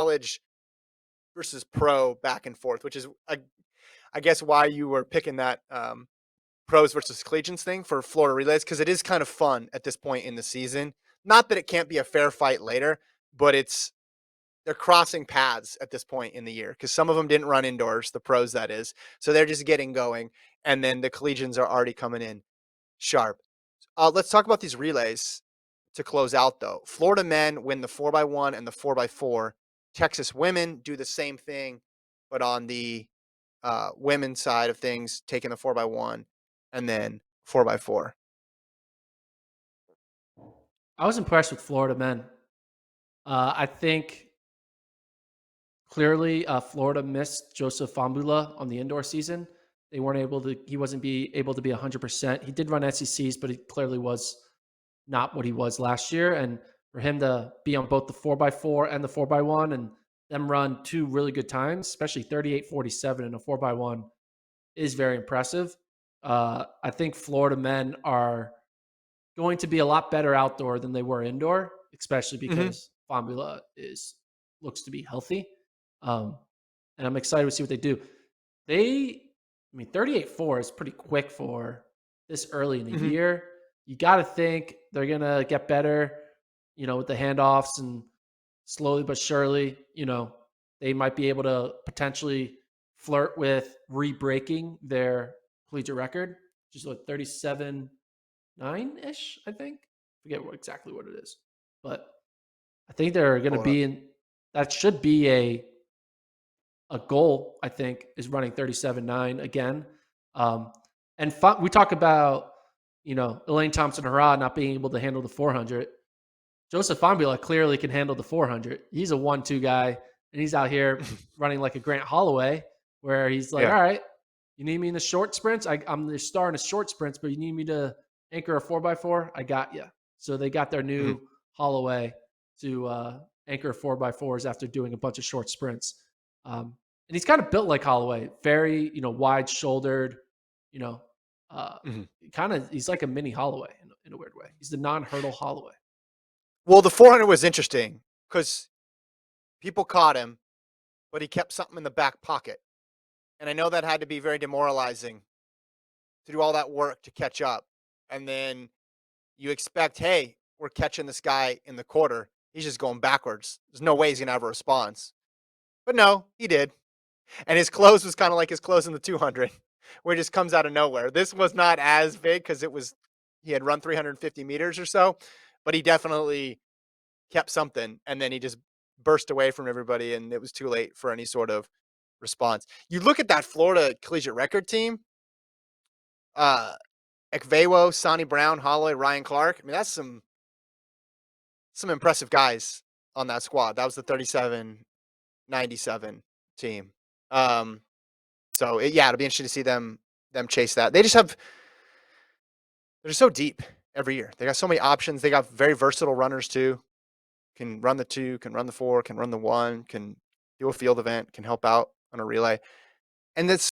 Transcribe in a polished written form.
college versus pro back and forth, which is, I guess, why you were picking that pros versus collegians thing for Florida relays, because it is kind of fun at this point in the season. Not that it can't be a fair fight later, but they're crossing paths at this point in the year because some of them didn't run indoors, the pros that is. So they're just getting going, and then the collegians are already coming in sharp. Let's talk about these relays to close out, though. Florida men win the 4x1 and the 4x4. Texas women do the same thing, but on the women's side of things, taking the 4x1 and then 4x4. I was impressed with Florida men. I think clearly Florida missed Joseph Fambula on the indoor season. They weren't able to. He wasn't able to be 100%. He did run SECs, but he clearly was not what he was last year. And for him to be on both the 4x4 and the 4x1 and them run two really good times, especially 38:47 in a 4x1, is very impressive. I think Florida men are going to be a lot better outdoor than they were indoor, especially Mm-hmm. because Fambula looks to be healthy. Um, and I'm excited to see what they do. I mean, 38.4 is pretty quick for this early in the Mm-hmm. year. You got to think they're going to get better, with the handoffs and slowly but surely, they might be able to potentially flirt with re-breaking their collegiate record, which is what 37.9-ish, I think. Forget exactly what it is. But I think they're going to Pull it up. be in that should be a goal, I think, is running 37.9 again. And we talk about, Elaine Thompson-Herah not being able to handle the 400. Joseph Fambula clearly can handle the 400. He's a 1-2 guy, and he's out here running like a Grant Holloway, where he's like, Yeah. all right, you need me in the short sprints? I'm the star in the short sprints, but you need me to anchor a 4x4? I got you. So they got their Mm-hmm. new Holloway to anchor 4x4s after doing a bunch of short sprints. And he's kind of built like Holloway, very, wide shouldered, you know, uh, Mm-hmm. he's like a mini Holloway in a weird way. He's the non-hurdle Holloway. Well, the 400 was interesting because people caught him, but he kept something in the back pocket. And I know that had to be very demoralizing to do all that work to catch up. And then you expect, hey, we're catching this guy in the quarter. He's just going backwards. There's no way he's going to have a response. But no, he did. And his close was kind of like his close in the 200, where it just comes out of nowhere. This was not as big because he had run 350 meters or so, but he definitely kept something. And then he just burst away from everybody, and it was too late for any sort of response. You look at that Florida collegiate record team, uh, Ekvewo, Sonny Brown, Holloway, Ryan Clark. I mean, that's some impressive guys on that squad. That was the 37-97 team. Yeah, it'll be interesting to see them chase that. They're so deep every year. They got so many options. They got very versatile runners too. Can run the 2, can run the 4, can run the 1, can do a field event, can help out on a relay. And that's